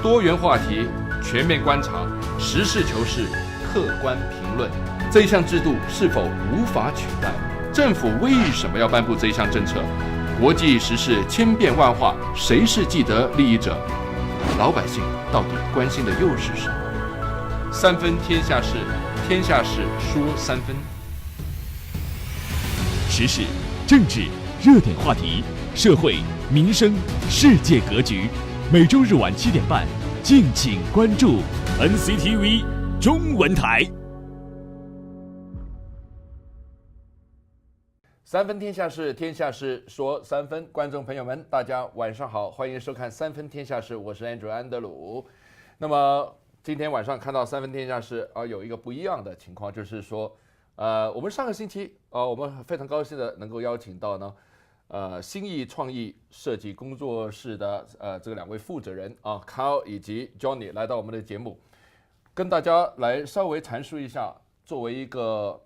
多元话题，全面观察，实事求是，客观评论。这一项制度是否无法取代？政府为什么要颁布这一项政策？国际时事千变万化，谁是既得利益者？老百姓到底关心的又是什么？三分天下事，天下事说三分。时事、政治、热点话题、社会、民生、世界格局，每周日晚7点半，敬请关注 NCTV 中文台。三分天下事，天下事说三分。观众朋友们，大家晚上好，欢迎收看三分天下事，我是 Andrew 安德鲁。那么今天晚上看到三分天下事有一个不一样的情况，就是说，我们上个星期我们非常高兴的能够邀请到呢，新意创意设计工作室的这个两位负责人Carl 以及 Johnny 来到我们的节目，跟大家来稍微阐述一下，作为一个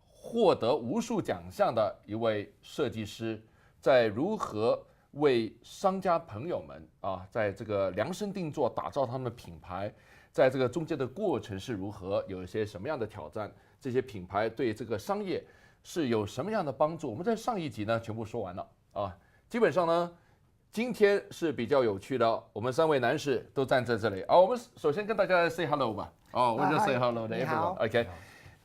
获得无数奖项的一位设计师，在如何为商家朋友们在这个量身定做打造他们的品牌，在这个中间的过程是如何，有一些什么样的挑战，这些品牌对这个商业是有什么样的帮助？我们在上一集呢全部说完了基本上呢，今天是比较有趣的，我们三位男士都站在这里我们首先跟大家 say hello 吧我们就 say hello to everyone。OK，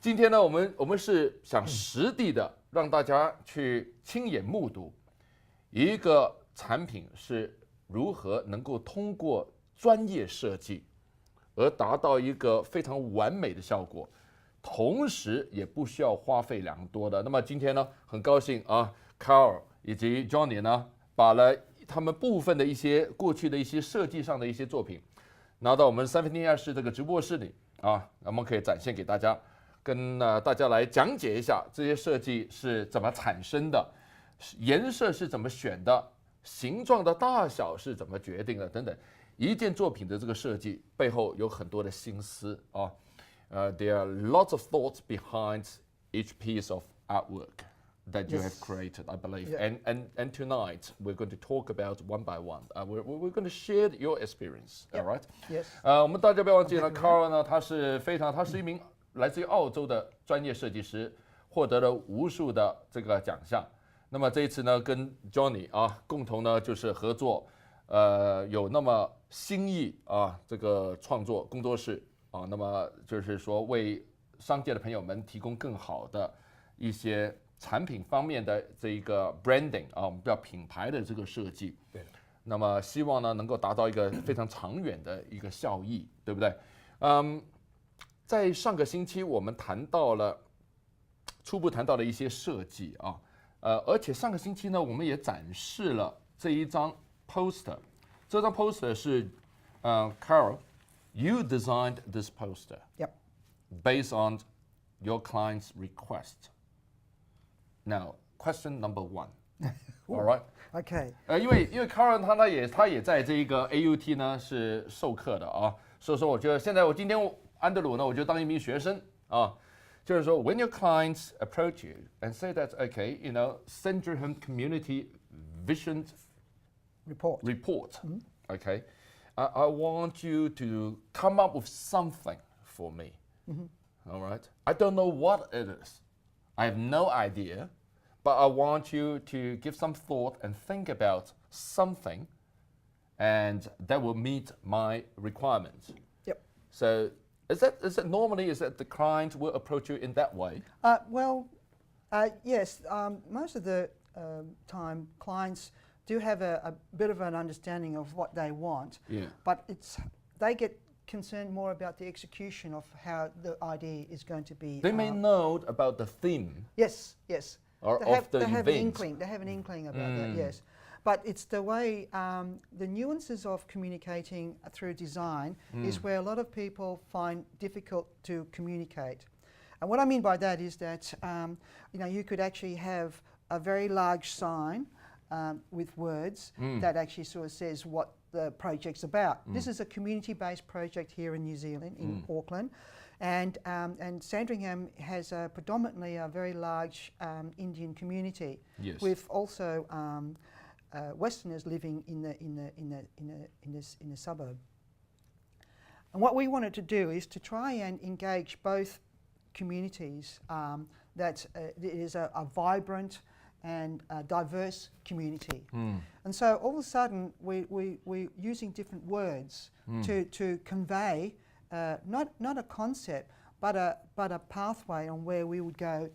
今天呢，我们是想实地的让大家去亲眼目睹一个产品是如何能够通过专业设计而达到一个非常完美的效果，同时也不需要花费良多的。那么今天呢，很高兴Carl 以及 Johnny 呢，把了他们部分的一些过去的一些设计上的一些作品拿到我们三分天下事这个直播室里我们可以展现给大家，跟大家来讲解一下这些设计是怎么产生的，颜色是怎么选的，形状的大小是怎么决定的等等。一件作品的这个设计背后有很多的心思there are lots of thoughts behind each piece of artwork that you have created, I believe. Yeah. And tonight we're going to talk about one by one. We're going to share your experience, all right? Yes. 我们大家不要忘记了 Carl 呢，他是一名来自于澳洲的专业设计师，获得了无数的这个奖项。那么这一次呢，跟 Johnny 共同呢就是合作，有那么新意这个创作工作室那么就是说为商界的朋友们提供更好的一些产品方面的这一个 branding 我们叫品牌的这个设计。对。那么希望呢能够达到一个非常长远的一个效益，对不对？在上个星期我们初步谈到了一些设计而且上个星期呢我们也展示了这一张 poster。这张 poster 是Carl, you designed this poster. Yep. Based on your client's request. Now, question number one. All right. Okay. 因为 Carl 他也在这个 AUT 呢是授课的所以说我觉得现在今天安德鲁呢我就当一名学生就是说 when your clients approach you and say that okay, you know, Sandringham Community Vision report. Okay, I want you to come up with something for me. All right. I don't know what it is. I have no idea, but I want you to give some thought and think about something, and that will meet my requirements. Yep. So is that normally the client will approach you in that way? Yes. Most of the time, clients do have a bit of an understanding of what they want, but they get concerned more about the execution of how the idea is going to be. They may know about the theme. Yes. Or they of the have event. They have an inkling about that. Yes. But it's the way, the nuances of communicating through design is where a lot of people find difficult to communicate. And what I mean by that is that, you could actually have a very large sign with words that actually sort of says what the project's about. This is a community-based project here in New Zealand, in Auckland. And Sandringham has predominantly a very large Indian community. Yes. With also Westerners living in the suburb. And what we wanted to do is to try and engage both communities, that it is a vibrant and diverse community. And so all of a sudden we're using different words to convey not a concept but a pathway on where we would go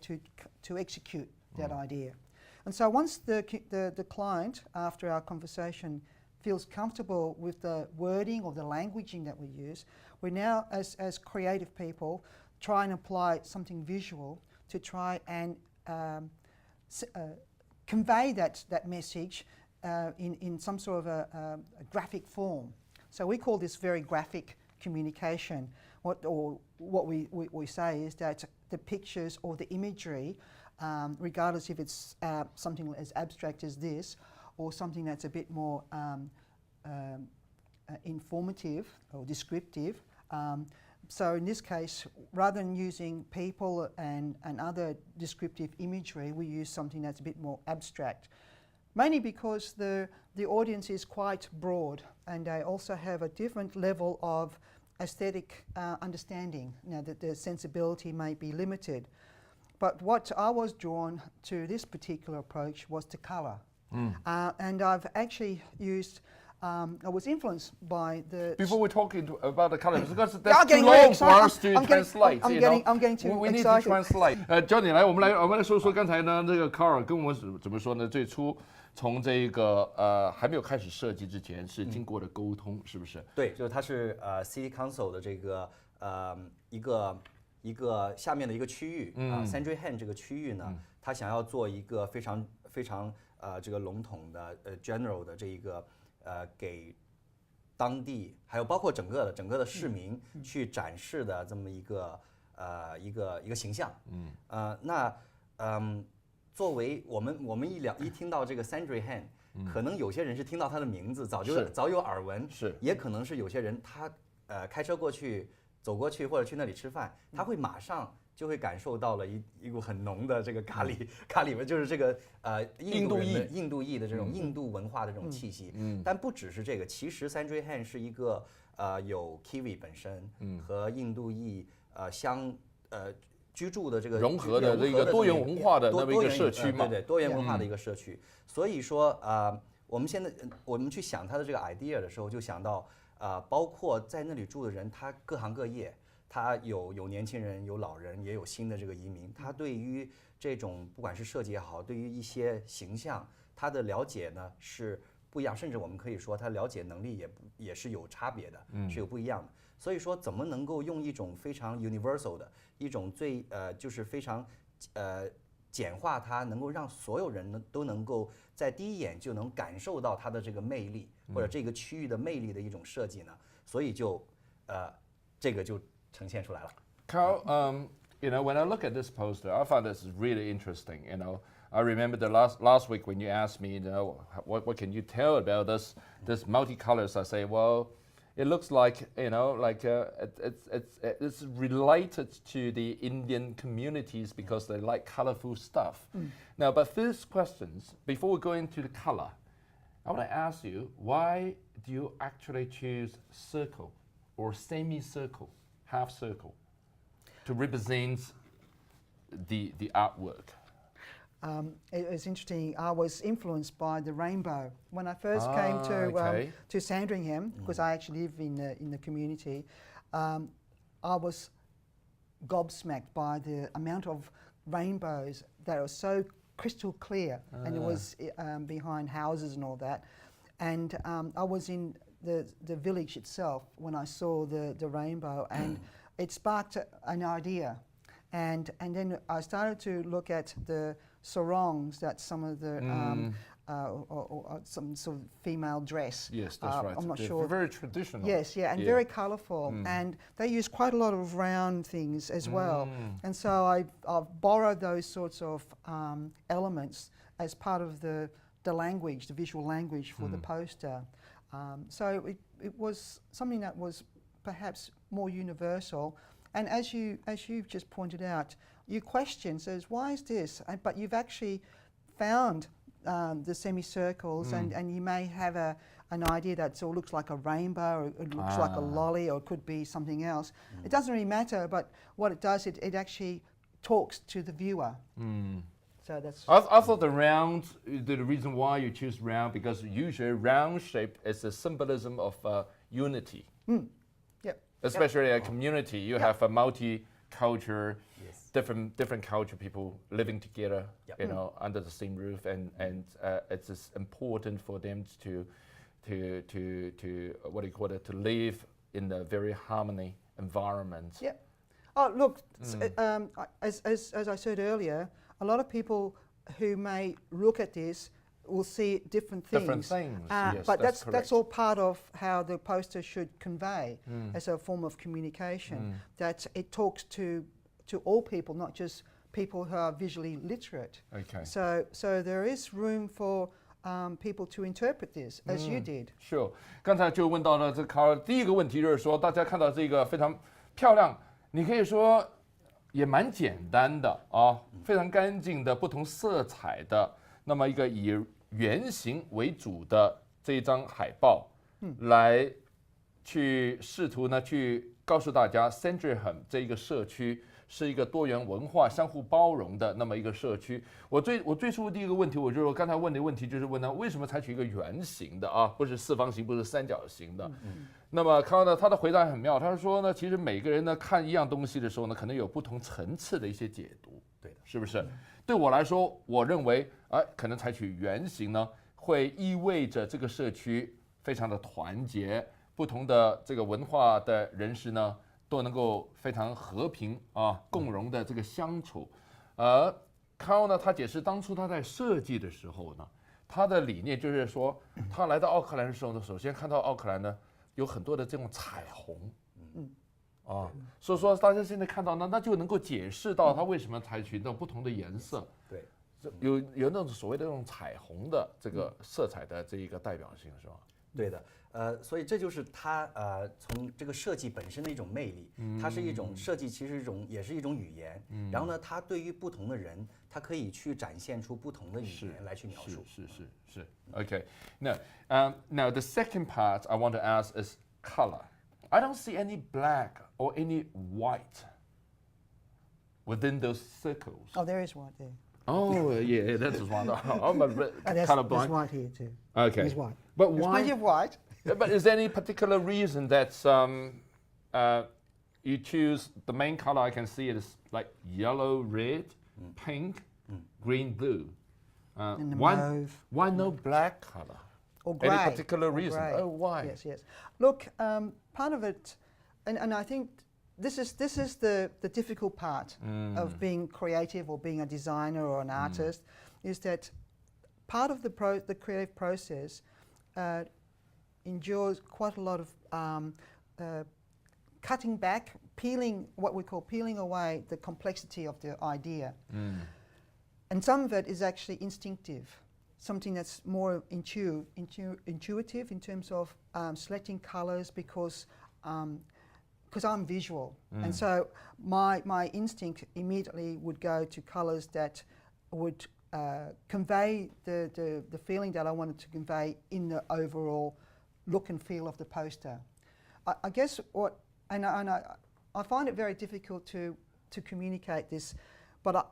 to execute that idea. And so once the client, after our conversation, feels comfortable with the wording or the languaging that we use, we now, as creative people, try and apply something visual to try and convey that message in some sort of a graphic form. So we call this very graphic communication. What we say is that the pictures or the imagery, regardless if it's something as abstract as this or something that's a bit more informative or descriptive. So in this case, rather than using people and other descriptive imagery, we use something that's a bit more abstract. Mainly because the audience is quite broad and they also have a different level of aesthetic understanding. Now that the sensibility may be limited. But what I was drawn to this particular approach was to colour. And I've actually used, I was influenced by the... Before we're talking about the colours, because that's too long for us to translate. I'm getting too We need excited. to translate. Johnny， 来，我们来说说刚才呢，这个卡尔跟我们怎么说呢？最初从这个还没有开始设计之前，是经过了沟通，是不是？对，就是它是City Council 的这个一个下面的一个区域Sandringham Hand 这个区域呢，它想要做一个非常这个笼统的general 的这一个给当地还有包括整个的市民去展示的这么一个形象。作为我们一听到这个 Sandringham，可能有些人是听到他的名字早有耳闻，也可能是有些人他开车走过去或者去那里吃饭，他会马上就会感受到了一股很浓的这个咖喱味，就是这个印度裔的这种印度文化的这种气息。但不只是这个，其实 Sandringham 是一个有 Kiwi 本身和印度裔居住的这个融合的这个多元文化的那么一个社区嘛，对，多元文化的一个社区。所以说我们去想它的这个 idea 的时候，就想到包括在那里住的人，他各行各业，他有年轻人，有老人，也有新的这个移民。他对于这种不管是设计也好，对于一些形象，他的了解呢是不一样，甚至我们可以说他了解能力也是有差别的，是有不一样的。所以说，怎么能够用一种非常 universal 的一种就是非常简化它，能够让所有人呢都能够在第一眼就能感受到它的这个魅力，或者这个区域的魅力的一种设计呢？所以这个就呈现出来了。Carl, when I look at this poster, I find this really interesting. I remember the last week when you asked me, what can you tell about this multicolors? I say, well, it looks like it's related to the Indian communities because they like colorful stuff. Now, but first questions before we go into the color, I want to ask you, why do you actually choose circle or semicircle, half circle, to represent the artwork? It was interesting. I was influenced by the rainbow when I first came to Sandringham, because I actually live in the community. I was gobsmacked by the amount of rainbows that are so crystal clear, and it was behind houses and all that. And I was in the village itself when I saw the rainbow, and it sparked an idea. And then I started to look at the sarongs that some of the or some sort of female dress. Yes, that's right. I'm not They're sure. Very traditional. Yes, yeah, and very colourful. And they use quite a lot of round things as well. And so I've borrowed those sorts of elements as part of the language, the visual language for the poster. So it was something that was perhaps more universal. And as you've just pointed out, your question says, why is this? But you've actually found the semicircles, and you may have an idea that sort of looks like a rainbow, or it looks like a lolly, or it could be something else. It doesn't really matter, but what it does, it actually talks to the viewer. So that's. I thought the round, the reason why you choose round, because usually round shape is a symbolism of unity. Yep. Especially a community, you have a multi-culture, different culture people living together, you know, under the same roof, and it's just important for them to what do you call it, to live in a very harmony environment. Yeah. Oh, look, as I said earlier, a lot of people who may look at this will see different things. Different things, yes, but that's that's all part of how the poster should convey as a form of communication, that it talks to all people, not just people who are visually literate. Okay. So there is room for people to interpret this as you did. Sure. 刚才就问到了这卡尔，第一个问题就是说，大家看到这个非常漂亮，你可以说也蛮简单的啊，非常干净的不同色彩的，那么一个以圆形为主的这一张海报，来去试图呢去告诉大家 Sandringham 这一个社区是一个多元文化、相互包容的那么一个社区。我最初第一个问题，我就是我刚才问的问题，就是问他为什么采取一个圆形的啊，不是四方形，不是三角形的。那么康呢，他的回答很妙，他说呢，其实每个人呢看一样东西的时候呢，可能有不同层次的一些解读，对的，是不是？对我来说，我认为可能采取圆形呢，会意味着这个社区非常的团结，不同的这个文化的人士呢，都能够非常和平共荣的这个相处。康呢，他解释当初他在设计的时候呢，他的理念就是说，他来到奥克兰的时候呢，首先看到奥克兰呢有很多的这种彩虹，所以说大家现在看到呢，那就能够解释到他为什么采取那种不同的颜色，对，有那种所谓的那种彩虹的这个色彩的这一个代表性，是吧？对的，所以这就是它从这个设计本身的一种魅力，它是一种设计，其实也是一种语言，然后呢，它对于不同的人，它可以去展现出不同的语言来去描述。是 ，OK。Now the second part I want to ask is color. I don't see any black or any white within those circles. Oh, there is white there. Oh, yeah, that's one. I'm a colorblind. There's white here too. Okay. There's white. But There's why? plenty of white. But is there any particular reason that you choose the main color? I can see it is like yellow, red, pink, green, blue. And the Why mauve. no black color? Or grey. Any particular Or reason? grey. Oh, why? Yes. Look, part of it, and I think this is the difficult part of being creative or being a designer or an artist, is that part of the creative process endures quite a lot of cutting back, what we call peeling away the complexity of the idea. And some of it is actually instinctive, something that's more intuitive in terms of selecting colours, because I'm visual, and so my instinct immediately would go to colours that would convey the feeling that I wanted to convey in the overall look and feel of the poster. I guess I find it very difficult to communicate this, but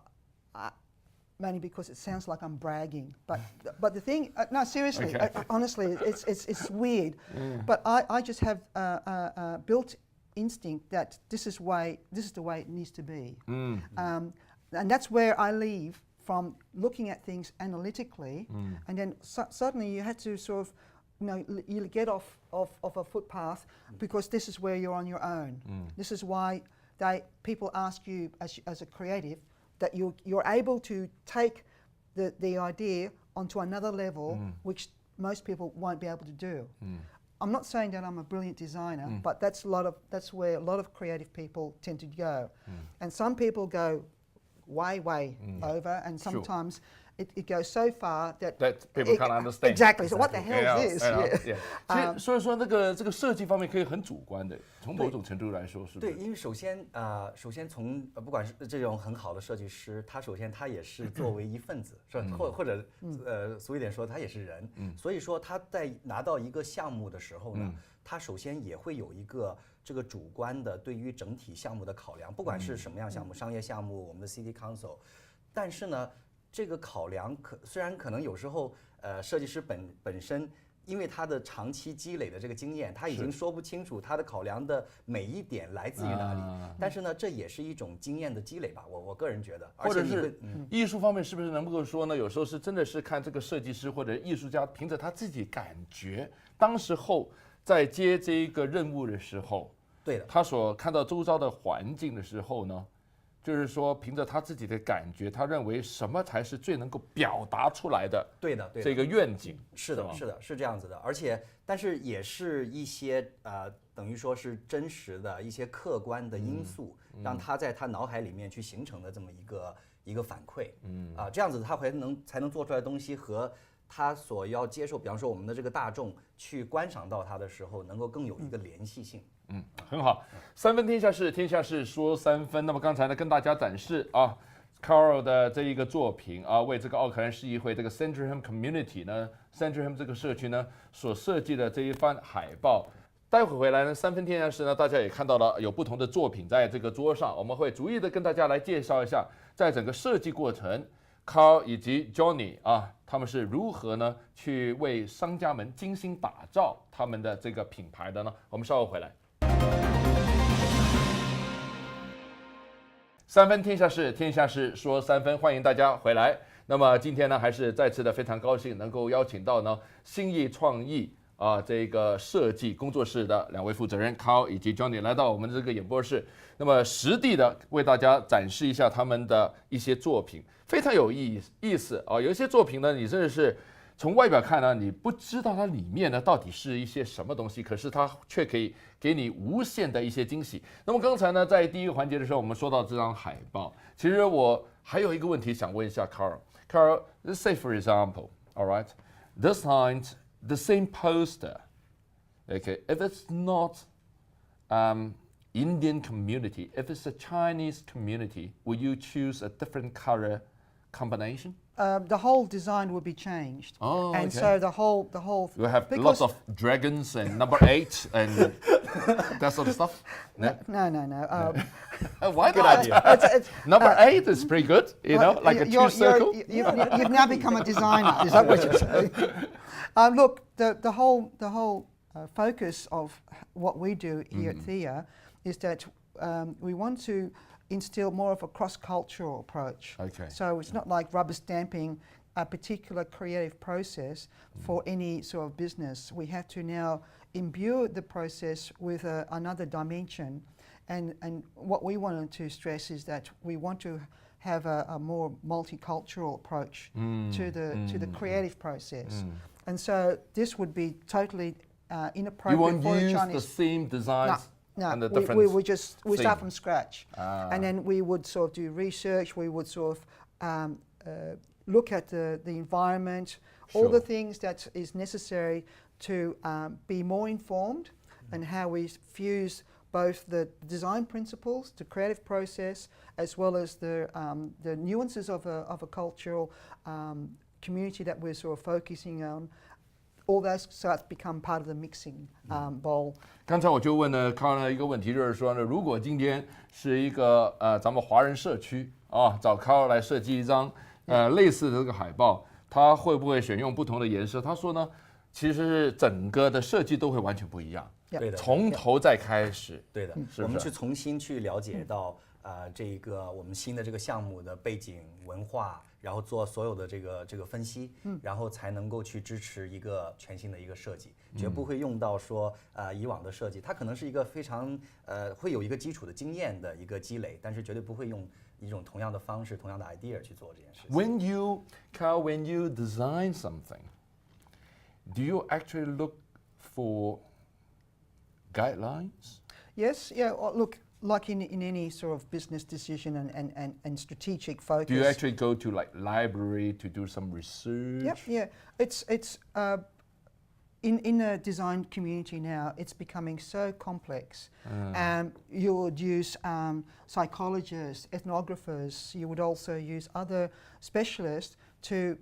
mainly because it sounds like I'm bragging. But the thing, no, seriously, Okay. Honestly, it's weird. But I just have built instinct that this is the way it needs to be, and that's where I leave from looking at things analytically, and then suddenly you had to sort of, you get off a footpath, because this is where you're on your own. This is why people ask you as a creative that you're able to take the idea onto another level, which most people won't be able to do. I'm not saying that I'm a brilliant designer, but that's where a lot of creative people tend to go. And some people go way over, and sometimes it goes so far that people can't understand. Exactly. So what the hell is this? Yeah. 其实所以说这个设计方面可以很主观的，从某种程度来说是不是？对，因为首先从不管是这种很好的设计师，首先他也是作为一份子，是吧？或者俗一点说，他也是人。所以说他在拿到一个项目的时候呢，他首先也会有一个这个主观的对于整体项目的考量，不管是什么样项目，商业项目，我们的 City Council， 但是呢，这个考量虽然可能有时候设计师本身。因为他的长期积累的这个经验，他已经说不清楚他的考量的每一点来自于哪里。但是呢，这也是一种经验的积累吧，我个人觉得。或者是艺术方面，是不是能够说呢？有时候是真的是看这个设计师或者艺术家凭着他自己感觉，当时候在接这一个任务的时候，对的，他所看到周遭的环境的时候呢？就是说，凭着他自己的感觉，他认为什么才是最能够表达出来的？对的，这个愿景是的，是这样子的。而且，但是也是一些等于说是真实的一些客观的因素，让他在他脑海里面去形成的这么一个反馈。这样子他才能做出来的东西和他所要接受，比方说我们的这个大众去观赏到它的时候，能够更有一个联系性。很好。三分天下事，天下事说三分。那么刚才呢，跟大家展示啊 ，Carol 的这一个作品啊，为这个奥克兰市议会这个 Sandringham Community 呢 ，Sandringham 这个社区呢所设计的这一番海报。待会回来呢，三分天下事呢，大家也看到了有不同的作品在这个桌上，我们会逐一的跟大家来介绍一下，在整个设计过程 ，Carl 以及 Johnny 啊，他们是如何呢去为商家们精心打造他们的这个品牌的呢？我们稍后回来。三分天下事，天下事说三分，欢迎大家回来。那么今天呢，还是再次的非常高兴能够邀请到呢新意创意这个设计工作室的两位负责人 Carl 以及 Johnny 来到我们这个演播室，那么实地的为大家展示一下他们的一些作品，非常有意思啊。有一些作品呢，你真的是从外表看呢，你不知道它里面呢到底是一些什么东西，可是它却可以给你无限的一些惊喜。那么刚才呢，在第一个环节的时候，我们说到这张海报，其实我还有一个问题想问一下 Carl。Carl, let's say for example, all right, this time the same poster, okay, if it's not Indian community, if it's a Chinese community, will you choose a different color combination? The whole design will be changed. Oh, and okay. so the whole You have lots of dragons and number 8 and that sort of stuff? No. Why Good not? idea. Number 8 is pretty good, you know, like a two circle. You've now become a designer. Is that what you're saying? Look, the whole focus of what we do here at Thea is that we want to instill more of a cross-cultural approach. Okay. So it's not like rubber stamping a particular creative process for any sort of business. We have to now imbue the process with another dimension. And what we wanted to stress is that we want to have a more multicultural approach to the creative process. And so this would be totally inappropriate for a Chinese. You won't use the same designs? No, and the we start from scratch, and then we would sort of do research. We would sort of look at the environment, all the things that is necessary to be more informed, and how we fuse both the design principles, the creative process, as well as the nuances of a cultural community that we're sort of focusing on. All those starts become part of the mixing bowl. 刚才我就问了康了一个问题，就是说呢，如果今天是一个咱们华人社区找康来设计一张类似的这个海报，他会不会选用不同的颜色？他说呢，其实是整个的设计都会完全不一样，对的，从头再开始。对的，我们去重新去了解到这个我们新的这个项目的背景文化，然后做所有的这个分析，然后才能够去支持一个全新的一个设计，绝不会用到说以往的设计，它可能是一个非常会有一个基础的经验的一个积累，但是绝对不会用一种同样的方式、同样的 idea 去做这件事情。When you design something, do you actually look for guidelines? Yes, yeah. Well, look, like in any sort of business decision and strategic focus. Do you actually go to like library to do some research? Yep, yeah. It's in the design community now, it's becoming so complex. You would use psychologists, ethnographers. You would also use other specialists to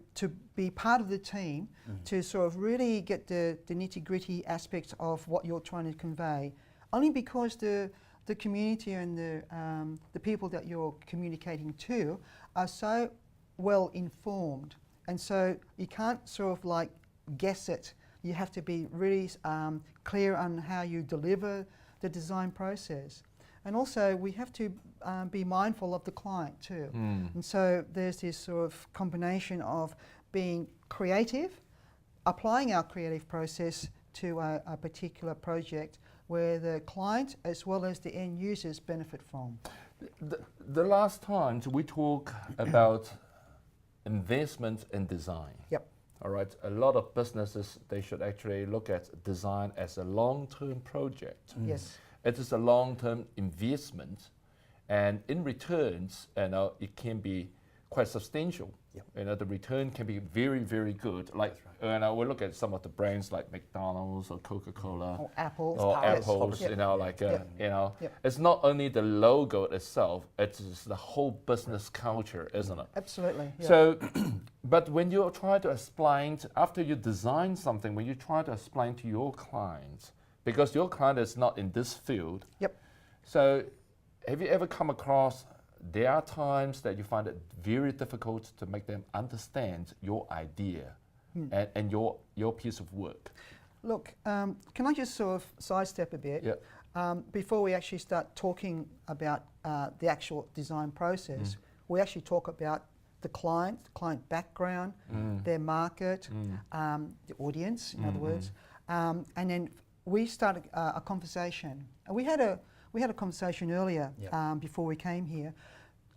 be part of the team to sort of really get the nitty-gritty aspects of what you're trying to convey. Only because the community and the people that you're communicating to are so well informed, and so you can't sort of like guess it. You have to be really clear on how you deliver the design process. And also we have to be mindful of the client too. And so there's this sort of combination of being creative, applying our creative process to a particular project where the client as well as the end users benefit from. The last times we talk about investment in design. Yep. All right, a lot of businesses, they should actually look at design as a long-term project. Yes. It is a long-term investment, and in returns, it can be quite substantial. Yep. The return can be very, very good. Like, we look at some of the brands like McDonald's or Coca-Cola Or Apple. or Yes. Apple's. Yep. It's not only the logo itself; it's the whole business culture, isn't it? Absolutely. Yeah. So, but when you try to explain, after you design something, when you try to explain to your clients, because your client is not in this field. Yep. So, have you ever come across, there are times that you find it very difficult to make them understand your idea and your piece of work? Look, can I just sort of sidestep a bit? Yep. Before we actually start talking about the actual design process, we actually talk about the client background, their market, the audience, in other words, and then we started a conversation. And we had a conversation earlier before we came here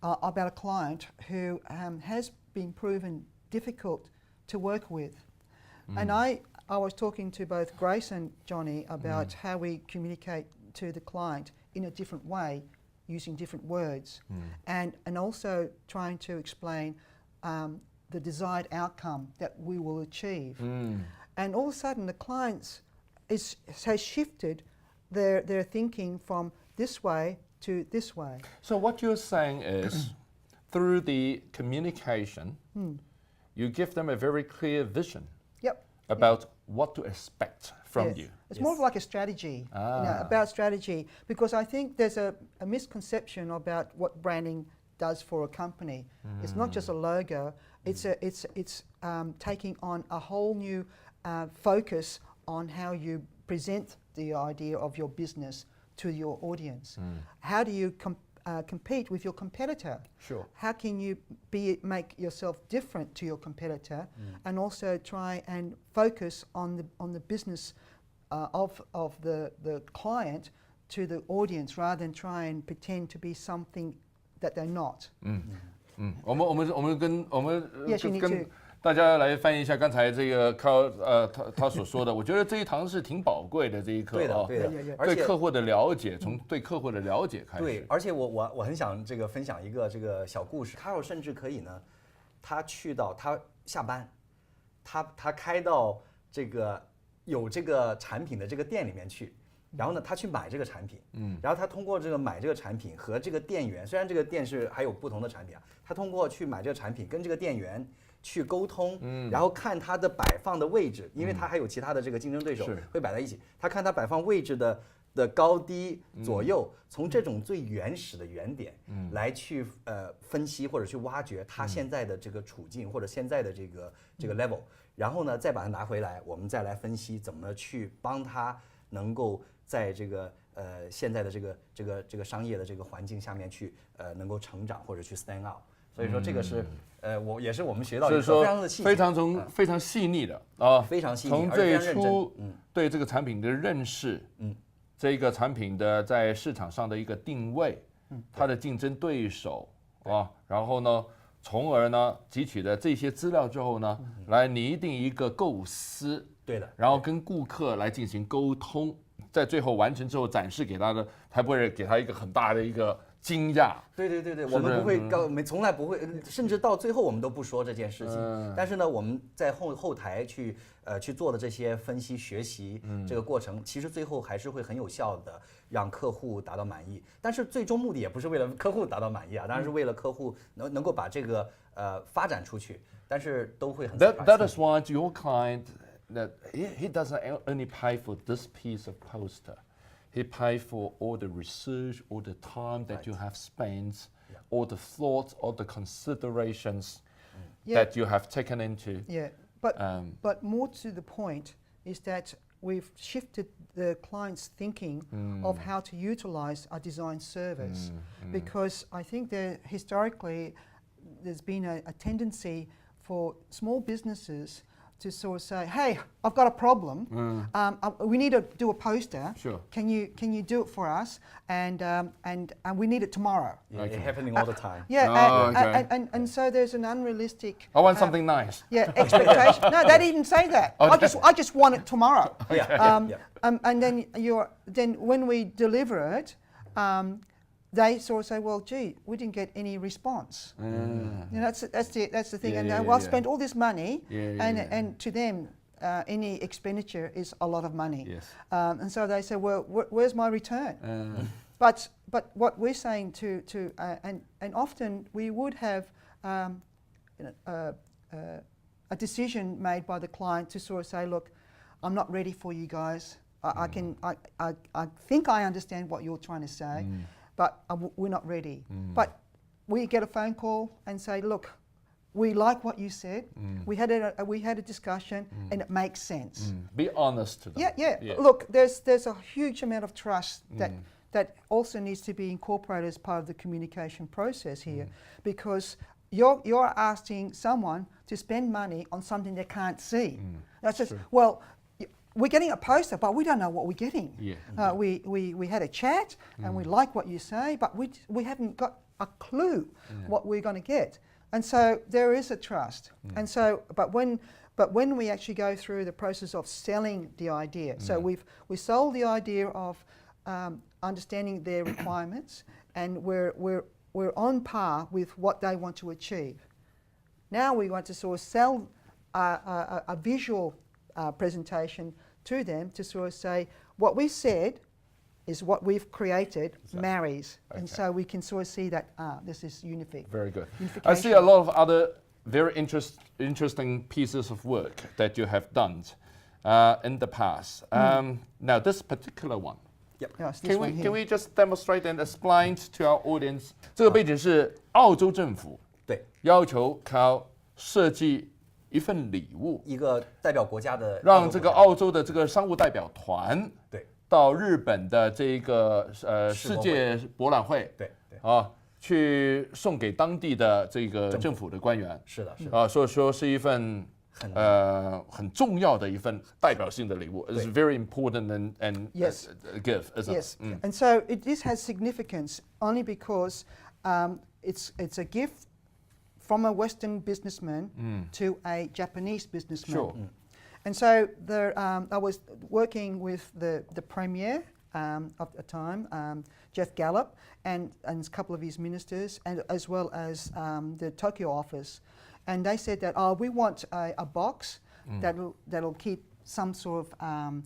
about a client who has been proven difficult to work with. And I was talking to both Grace and Johnny about how we communicate to the client in a different way, using different words, and also trying to explain the desired outcome that we will achieve. And all of a sudden the clients has shifted their thinking from this way to this way. So what you're saying is, through the communication, you give them a very clear vision about what to expect from you. It's more of like a strategy, about strategy, because I think there's a misconception about what branding does for a company. It's not just a logo, it's taking on a whole new focus on how you present the idea of your business to your audience. How do you compete with your competitor? Sure. How can you make yourself different to your competitor, and also try and focus on the business of the client to the audience, rather than try and pretend to be something that they're not. 我们 Yes, you need 跟 to. 大家来翻译一下刚才这个他所说的，我觉得这一堂是挺宝贵的这一课啊，对的，而对且客户的了解，从对客户的了解开始。对，而且我很想分享一个这个小故事。Carol 甚至可以呢，他下班，他开到这个有这个产品的这个店里面去，然后呢，他去买这个产品，然后他通过这个买这个产品和这个店员，虽然这个店是还有不同的产品啊，他通过去买这个产品跟这个店员去沟通，然后看它的摆放的位置，因为它还有其他的这个竞争对手会摆在一起，他看它摆放位置的高低左右，从这种最原始的原点来去分析或者去挖掘它现在的这个处境或者现在的这个 level， 然后呢再把它拿回来，我们再来分析怎么去帮它能够在这个现在的这个商业的这个环境下面去能够成长或者去 stand out。所以说这个是也是我们学到一个非常的细节，非常细腻的啊，非常细腻，从最初对这个产品的认识，这个产品的在市场上的一个定位，它的竞争对手啊，然后呢，从而呢汲取了这些资料之后呢，来拟定一个构思，对的，然后跟顾客来进行沟通。在最后完成之后展示给他的，才不会给他一个很大的一个惊讶。对，我们不会从来不会，甚至到最后我们都不说这件事情。但是呢，我们在后台去做的这些分析学习这个过程，其实最后还是会很有效的让客户达到满意。但是最终目的也不是为了客户达到满意啊，当然是为了客户能够把这个发展出去。但是都会很 That is why your client that he doesn't only pay for this piece of poster. He pay for all the research, all the time that you have spent, all the thoughts, all the considerations that you have taken into. Yeah, but more to the point is that we've shifted the client's thinking of how to utilize a design service, because I think that historically there's been a tendency for small businesses to sort of say, "Hey, I've got a problem. We need to do a poster. Sure. Can you do it for us? And we need it tomorrow." Yeah, it's happening all the time. Yeah, and so there's an unrealistic. I want something nice. Yeah, expectation. No, they didn't say that. I just want it tomorrow. And then when we deliver it, they sort of say, "Well, gee, we didn't get any response." You know, that's the thing. I spent all this money, and to them, any expenditure is a lot of money. Yes. And so they say, "Well, where's my return?" But what we're saying and often we would have a decision made by the client to sort of say, "Look, I'm not ready for you guys. I think I understand what you're trying to say." But we're not ready. But we get a phone call and say, "Look, we like what you said. We had a discussion, and it makes sense." Be honest to them. Yeah. Look, there's a huge amount of trust that also needs to be incorporated as part of the communication process here, because you're asking someone to spend money on something they can't see. That's just well. We're getting a poster, but we don't know what we're getting. Yeah. We had a chat, and we like what you say, but we haven't got a clue what we're going to get. And so there is a trust. And so, but when we actually go through the process of selling the idea, so we sold the idea of understanding their requirements, and we're on par with what they want to achieve. Now we want to sort of sell a visual presentation to them to sort of say what we said is what we've created marries, and so we can sort of see that this is unific. Very good. I see a lot of other very interesting pieces of work that you have done in the past. Now this particular one. Yes, Can we just demonstrate and explain to our audience? 这个背景是澳洲政府要求靠设计一份礼物，一个代表国家的，让这个澳洲的这个商务代表团到日本的这个世界博览会去送给当地的这个政府的官员。是的，所以说是一份很重要的一份代表性的礼物。It's very important and gift, isn't it? Yes. And so this has significance only because it's a gift from a Western businessman to a Japanese businessman. Sure. And so I was working with the Premier of the time, Jeff Gallup, and a couple of his ministers, and as well as the Tokyo office. And they said that, we want a box that'll keep some sort of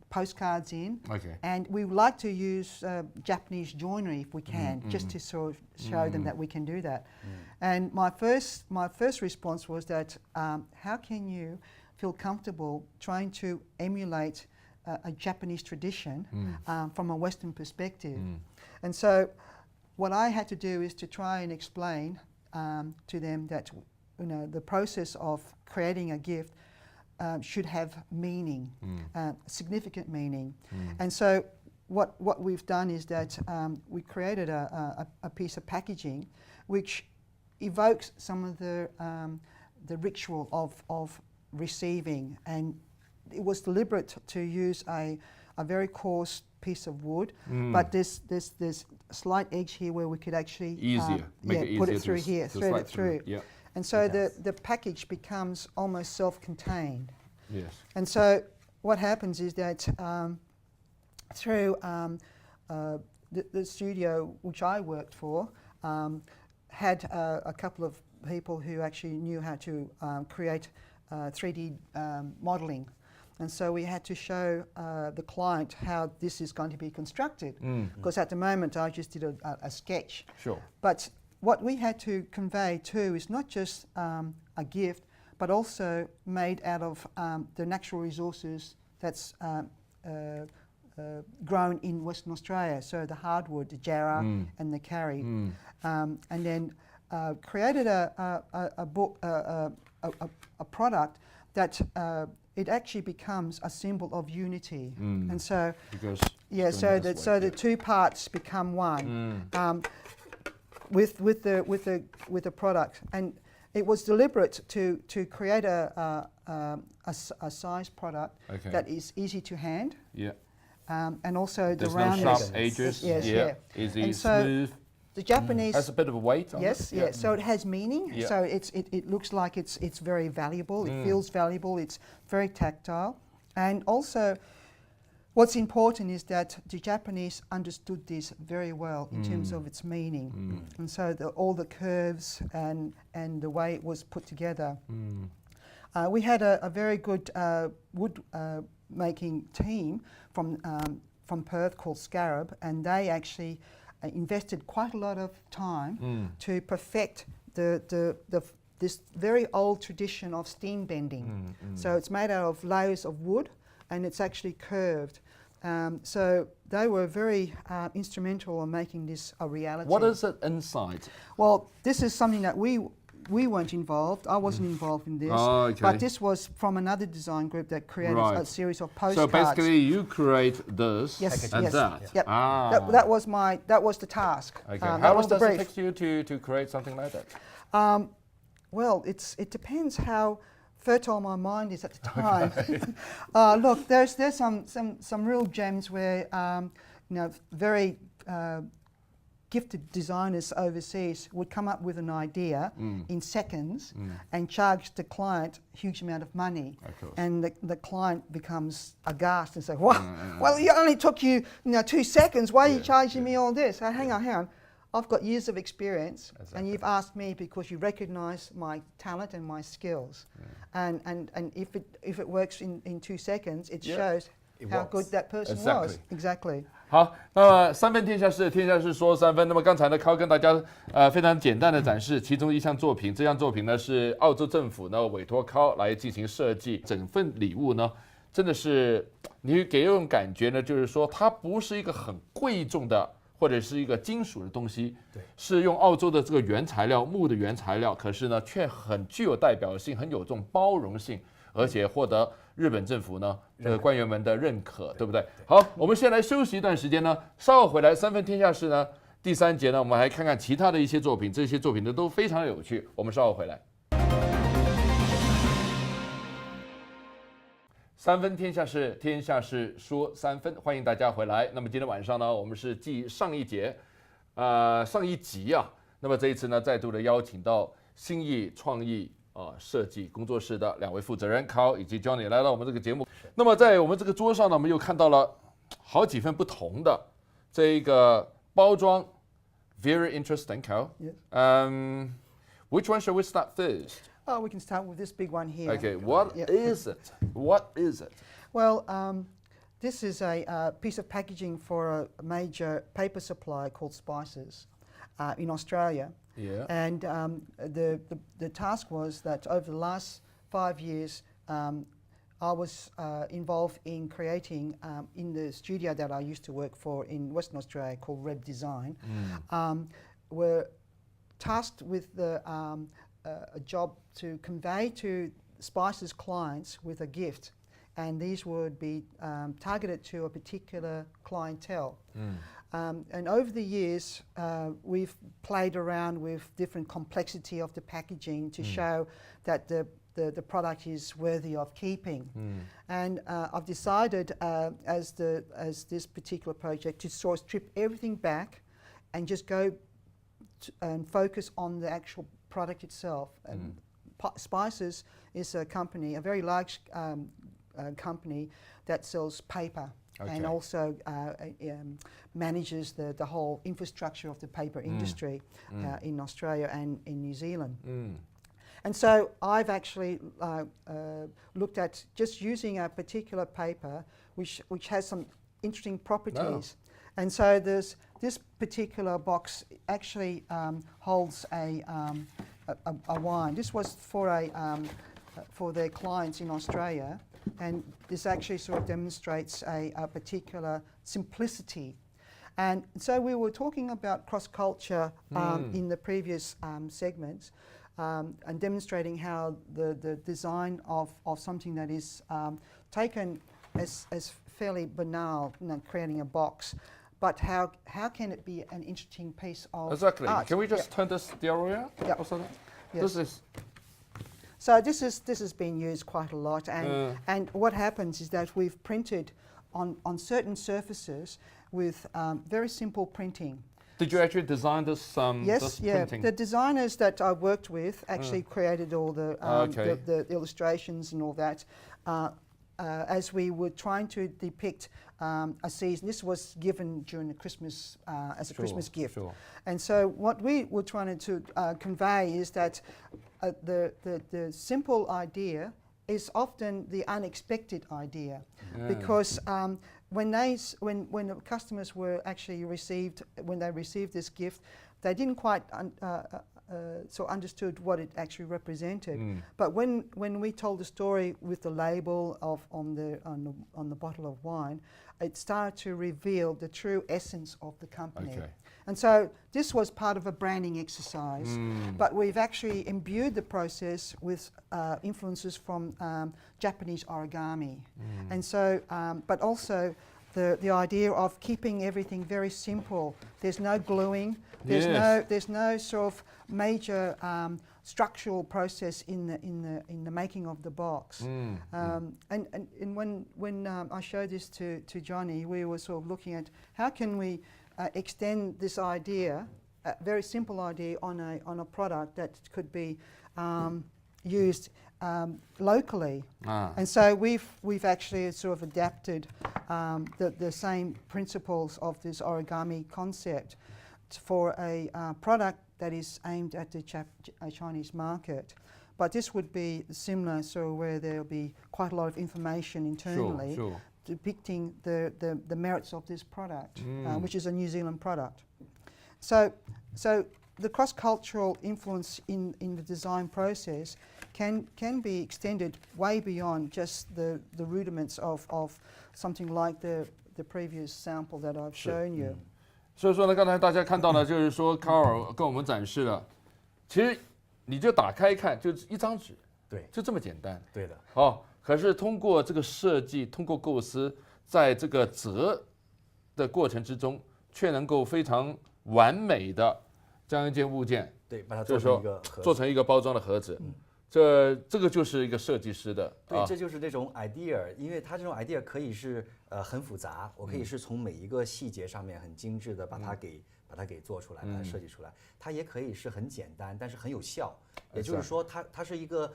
postcards in. Okay. And we would like to use Japanese joinery if we can, just to sort of show them that we can do that. And my first response was that how can you feel comfortable trying to emulate a Japanese tradition from a Western perspective? And so what I had to do is to try and explain to them that the process of creating a gift should have meaning, significant meaning. And so what we've done is that we created a piece of packaging which evokes some of the ritual of receiving, and it was deliberate to use a very coarse piece of wood, but there's a slight edge here where we could actually put it through here, thread it through. Yeah. And so the package becomes almost self-contained. Yes. And so what happens is that through the studio which I worked for, had a couple of people who actually knew how to create 3D modelling. And so we had to show the client how this is going to be constructed. Because at the moment I just did a sketch. Sure. But what we had to convey too is not just a gift, but also made out of the natural resources that's grown in Western Australia. So the hardwood, the jarrah and the carry. And then created a product that it actually becomes a symbol of unity. And so, Because so the two parts become one with the product. And it was deliberate to create a size product that is easy to hand. Yeah. And also There's the no roundness. sharp edges. Yes, yeah. Easy, And so smooth. the Japanese. Has a bit of a weight on Yes, it. yeah. So it has meaning. Yeah. So it looks like it's very valuable. It feels valuable. It's very tactile, and also, what's important is that the Japanese understood this very well in terms of its meaning, and so all the curves and the way it was put together. We had a very good wood making team from Perth called Scarab, and they actually invested quite a lot of time to perfect this very old tradition of steam bending. So it's made out of layers of wood, and it's actually curved. So they were very instrumental in making this a reality. What is it inside? Well, this is something that we weren't involved. I wasn't involved in this. Oh, okay. But this was from another design group that created a series of postcards. So basically, you create this and that. Yep. Ah. That was the task. Okay. That How long was the does it brief. take you to create something like that? Well, it depends how fertile my mind is at the time. Look, there's some real gems where very gifted designers overseas would come up with an idea in seconds and charge the client a huge amount of money. Of course. And the client becomes aghast and say, well, it only took you 2 seconds. Why are you charging me all this? Hang on. I've got years of experience, and you've asked me because you recognise my talent and my skills. And if it works in 2 seconds, it shows how good that person was. Exactly. 好，那么三分天下事，天下事说三分。那么刚才呢，靠跟大家非常简单的展示其中一项作品。这项作品呢是澳洲政府呢委托靠来进行设计。整份礼物呢，真的是你会给一种感觉呢，就是说它不是一个很贵重的或者是一个金属的东西，对，是用澳洲的这个原材料木的原材料，可是呢却很具有代表性，很有这种包容性，而且获得日本政府呢这个官员们的认可，对不对？好，我们先来休息一段时间呢，稍后回来三分天下事呢第3节呢，我们来看看其他的一些作品，这些作品呢都非常有趣，我们稍后回来。三分天下事，天下事说三分，欢迎大家回来。那么今天晚上呢，我们是继上一集啊，那么这一次呢，再度的邀请到新意创意设计工作室的2位负责人 Carl 以及 Johnny 来到我们这个节目。那么在我们这个桌上呢，我们又看到了好几份不同的这一个包装 ，very interesting, Carl. Yes. Which one shall we start first? Oh, we can start with this big one here. Okay, what is it? What is it? Well, this is a piece of packaging for a major paper supplier called Spices in Australia. Yeah. And the task was that over the last 5 years, I was involved in creating in the studio that I used to work for in Western Australia called Red Design. We're tasked with a job to convey to Spices clients with a gift, and these would be targeted to a particular clientele. And over the years, we've played around with different complexity of the packaging to show that the product is worthy of keeping. And I've decided, as this particular project, to sort of strip everything back and just go and focus on the actual product itself. And Spices is a company, a very large company that sells paper. and also manages the whole infrastructure of the paper industry in Australia and in New Zealand. And so I've actually looked at just using a particular paper which has some interesting properties. And so there's this particular box actually holds a wine. This was for their clients in Australia, and this actually sort of demonstrates a particular simplicity. And so we were talking about cross-culture in the previous segments, and demonstrating how the design of something that is taken as fairly banal, creating a box, but how can it be an interesting piece of art? Can we just turn this the other way out? Yeah. Yes. This has been used quite a lot, and what happens is that we've printed on certain surfaces with very simple printing. Did you actually design this? Yes, this printing? The designers that I worked with actually created all the illustrations and all that. As we were trying to depict a season, this was given during the Christmas as a Christmas gift. And so what we were trying to convey is that the simple idea is often the unexpected idea, because when the customers were actually received this gift, they didn't quite understood what it actually represented. But when we told the story with the label on the bottle of wine, it started to reveal the true essence of the company. And so this was part of a branding exercise, but we've actually imbued the process with influences from Japanese origami. And so, but also the idea of keeping everything very simple. There's no gluing, there's no sort of major structural process in the making of the box. And when I showed this to Johnny, we were sort of looking at how can we extend this idea, a very simple idea, on a product that could be used locally. And so we've actually sort of adapted the same principles of this origami concept for a product that is aimed at the Chinese market. But this would be similar, so where there'll be quite a lot of information internally depicting the merits of this product, which is a New Zealand product. So the cross-cultural influence in the design process can be extended way beyond just the rudiments of something like the previous sample that I've shown you. 所以说呢，刚才大家看到呢，就是说卡尔跟我们展示了，其实你就打开看，就是一张纸，对，就这么简单。对的。可是通过这个设计，通过构思，在这个折的过程之中，却能够非常完美的将一件物件，对，把它做成一个盒子，做成一个包装的盒子。这个就是一个设计师的，对，这就是这种 idea， 因为它这种 idea 可以是很复杂，我可以是从每一个细节上面很精致的把它给做出来，把它设计出来。它也可以是很简单，但是很有效。也就是说，它是一个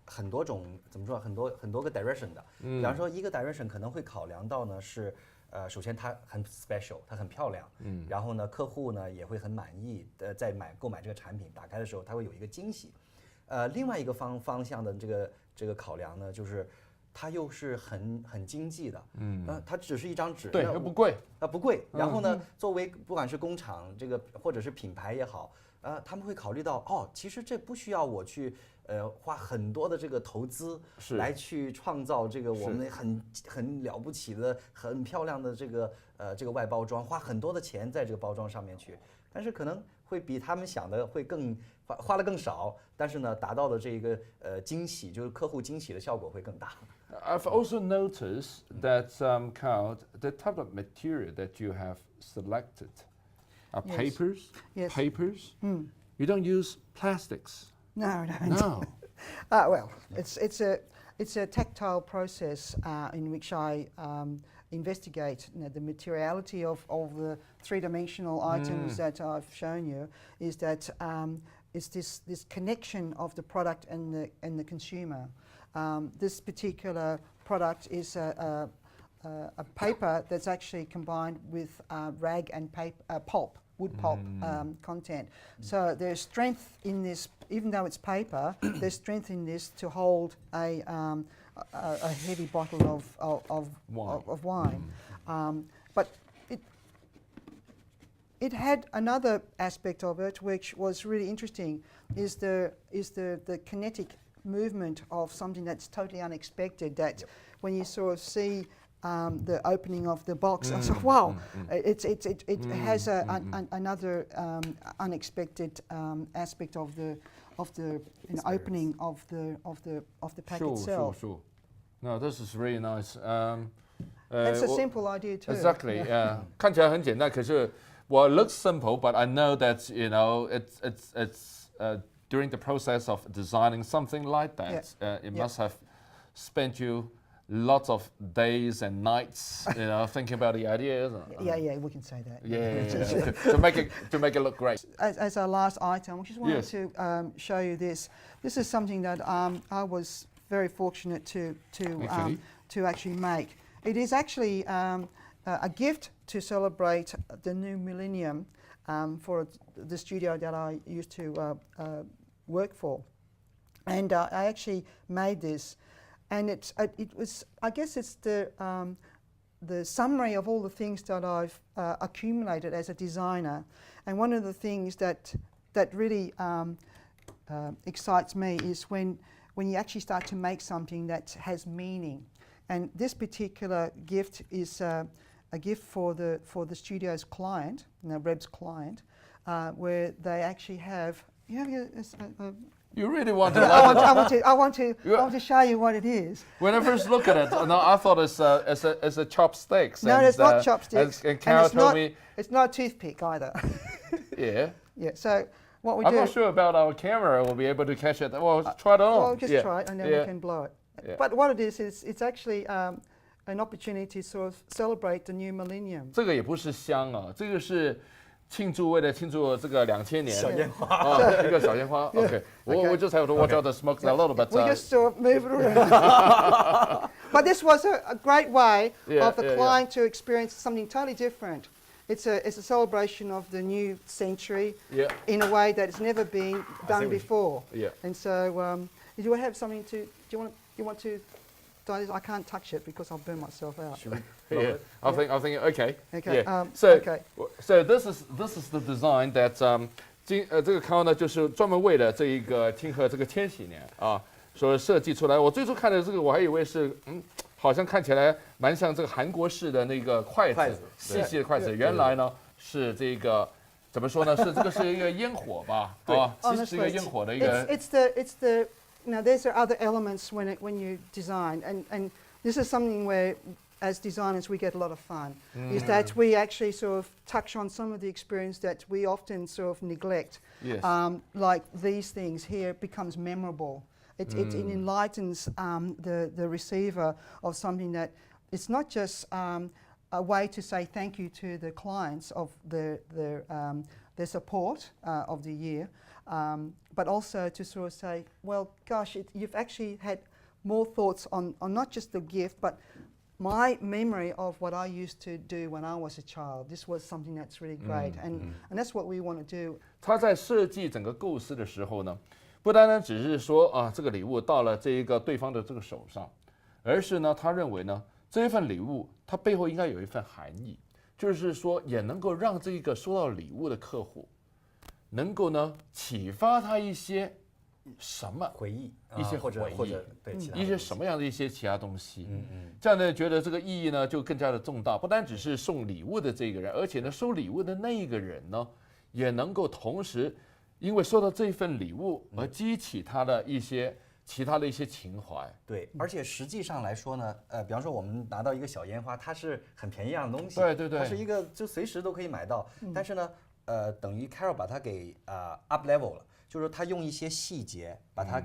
很多种怎么说，很多个 direction 的。比方说，一个 direction 可能会考量到呢是首先它很 special， 它很漂亮，然后呢客户呢也会很满意，在购买这个产品打开的时候，它会有一个惊喜。另外一个方向的这个考量呢，就是它又是很经济的，它只是一张纸，对，又不贵，不贵。然后呢，作为不管是工厂这个或者是品牌也好，他们会考虑到其实这不需要我去花很多的这个投资来去创造这个我们很了不起的、很漂亮的这个外包装，花很多的钱在这个包装上面去，但是可能会比他们想的会花的更少，但是呢，达到的这个惊喜，就是客户惊喜的效果会更大。I've also noticed that Carl, the type of material that you have selected are papers. Yes. Papers. You don't use plastics. No. Well, it's a tactile process in which I investigate the materiality of the three-dimensional items that I've shown you. Is that it's this connection of the product and the consumer. This particular product is a paper that's actually combined with rag and pulp, wood pulp content. So there's strength in this, even though it's paper, there's strength in this to hold a heavy bottle of wine. But it had another aspect of it which was really interesting, is the kinetic movement of something that's totally unexpected, that when you sort of see the opening of the box, I thought, wow, it has another unexpected aspect of the opening of the pack itself. Sure. No, this is really nice. It's a simple idea too. Exactly. Yeah. 看起来很简单，可是 well, it looks simple, but I know that it's during the process of designing something like that, it must have spent you lots of days and nights, thinking about the ideas. Yeah, we can say that. Yeah. to make it look great. As our last item, I just wanted to show you this. This is something that I was very fortunate to actually make. It is actually a gift to celebrate the new millennium for the studio that I used to work for, and I actually made this, and it was, I guess it's the summary of all the things that I've accumulated as a designer. And one of the things that really excites me is when you actually start to make something that has meaning. And this particular gift is a gift for the studio's client, Reb's client, where they actually have. You really want to? I want to show you what it is. When I first look at it, no, I thought it's a chopsticks. No, it's not chopsticks. And Carol told me it's not a toothpick either. Yeah. Yeah. So what we I'm do? not sure about our camera will be able to catch it. Well, try it on. Well, just try it, and then we can blow it. Yeah. But what it is it's actually an opportunity to sort of celebrate the new millennium. 这个也不是香啊，这个是为了庆祝这个2000年小烟花一个小烟花。Okay, we just have to watch out the smoke a little bit. We just sort of move it around. But this was a great way of the client to experience something totally different. It's a celebration of the new century in a way that it's never been done before. Yeah. And so, do you have something to? Do you want to? I can't touch it because I'll burn myself out. Yeah, I think okay. Okay. Yeah. Okay. So this is the design that 这个 Carol 呢就是专门为了这一个听和这个千禧年啊所设计出来。我最初看的这个我还以为是好像看起来蛮像这个韩国式的那个筷子，细的筷子。原来呢是这个怎么说呢？是这个是一个烟火吧？啊，其实是一个烟火的一个。It's the Now, there's other elements when you design, and this is something where, as designers, we get a lot of fun. Is that we actually sort of touch on some of the experience that we often sort of neglect. Yes. Like these things here becomes memorable. It enlightens the receiver of something that it's not just a way to say thank you to the clients of their support of the year. But also to sort of say, well, gosh, you've actually had more thoughts on not just the gift, but my memory of what I used to do when I was a child. This was something that's really great, and that's what we want to do. 他在设计整个构思的时候呢，不单单只是说啊，这个礼物到了这一个对方的这个手上，而是呢，他认为呢，这一份礼物它背后应该有一份含义，就是说也能够让这一个收到礼物的客户。能够呢启发他一些什么回忆，一些回忆，或者对一些什么样的一些其他东西，这样呢觉得这个意义呢就更加的重大。不单只是送礼物的这个人，而且呢收礼物的那一个人呢，也能够同时因为收到这份礼物而激起他的一些其他的一些情怀。对，而且实际上来说呢，比方说我们拿到一个小烟花，它是很便宜一样的东西，对，它是一个就随时都可以买到，但是呢。等于 Carol 把它给up level 了，就是说他用一些细节把它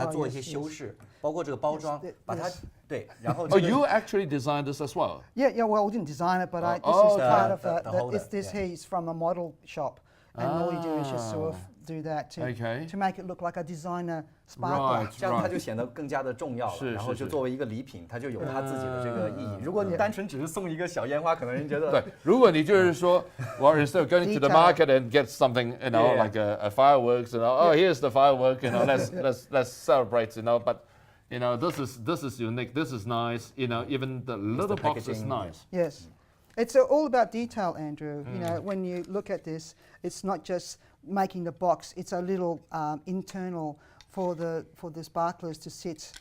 做一些修饰，包括这个包装，把它对，然后。Oh, you actually designed this as well? Yeah. Well, we didn't design it, but this is part of this here is from a model shop, and all you do is just sort of do that to make it look like a designer sparkler. 这样它就显得更加的重要了。然后就作为一个礼品，它就有它自己的这个意义。如果你单纯只是送一个小烟花，可能人觉得对。如果你就是说 well, instead of going to the market and get something, like a fireworks, oh, here's the firework, let's celebrate, but this is unique, this is nice, even the little box is nice. Yes. It's all about detail, Andrew. When you look at this, it's not just making the box. It's a little internal for the sparklers to sit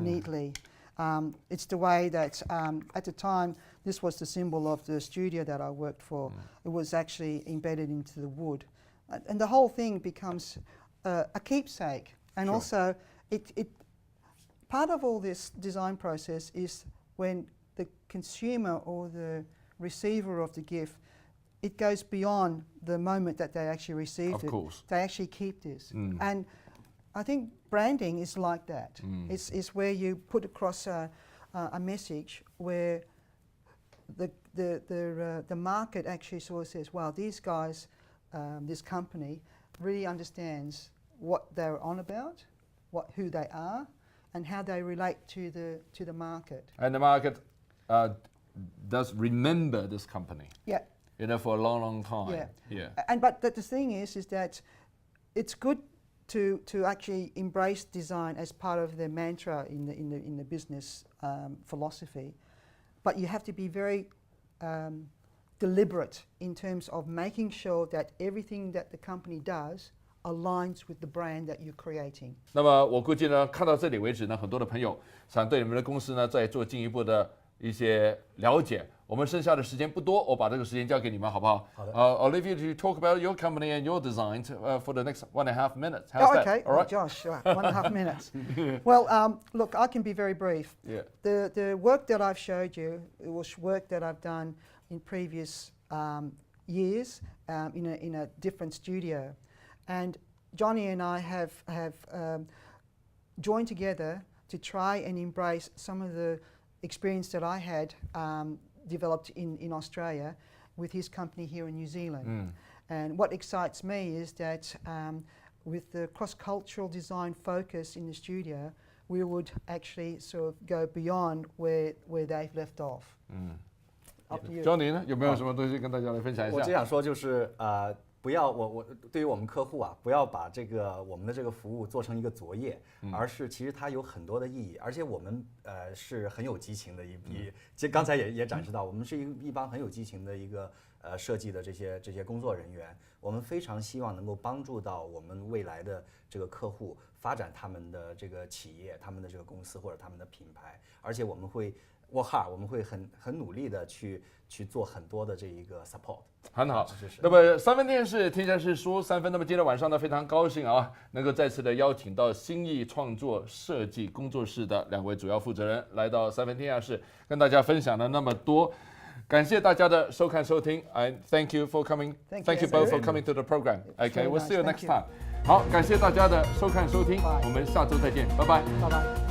neatly. It's the way that at the time this was the symbol of the studio that I worked for. It was actually embedded into the wood, and the whole thing becomes a keepsake. And also, it part of all this design process is when the consumer or the receiver of the gift, it goes beyond the moment that they actually received it. Of course. They actually keep this. And I think branding is like that. It's where you put across a message where the market actually sort of says, wow, these guys, this company really understands what they're on about, who they are, and how they relate to the market. And the market does remember this company. Yeah. For a long, long time. Yeah. But the thing is that it's good to actually embrace design as part of the mantra in the business philosophy, but you have to be very deliberate in terms of making sure that everything that the company does aligns with the brand that you're creating. 那么我估计呢，看到这里为止呢，很多的朋友想对你们的公司呢再做进一步的一些了解。我们剩下的时间不多，我把这个时间交给你们，好不好？好的。I'll leave you to talk about your company and your design for the next 1.5 minutes. How's Oh, that? okay. All right. Josh, 1.5 minutes. Well, look, I can be very brief. Yeah. The work that I've showed you, it was work that I've done in previous years in a different studio, and Johnny and I have joined together to try and embrace some of the experience that I had developed in Australia with his company here in New Zealand. And what excites me is that with the cross-cultural design focus in the studio, we would actually sort of go beyond where they've left off. Up to you. Johnny 呢，有没有什么东西跟大家来分享一下？我只想说就是不要我对于我们客户啊，不要把我们的这个服务做成一个作业，而是其实它有很多的意义，而且我们是很有激情的其实刚才也展示到，我们是一帮很有激情的一个设计的这些工作人员，我们非常希望能够帮助到我们未来的这个客户发展他们的这个企业、他们的这个公司或者他们的品牌，而且我们会work hard，我们会很努力的去做很多的这一个 support。很好，那么三分电视天下事说三分。那么今天晚上呢，非常高兴啊，能够再次的邀请到新意创作设计工作室的2位主要负责人来到三分天下事，跟大家分享了那么多。感谢大家的收看收听。I thank you for coming. Thank you both for coming to the program. Okay, we'll see you next time. 好，感谢大家的收看收听，我们下周再见，拜拜。拜拜。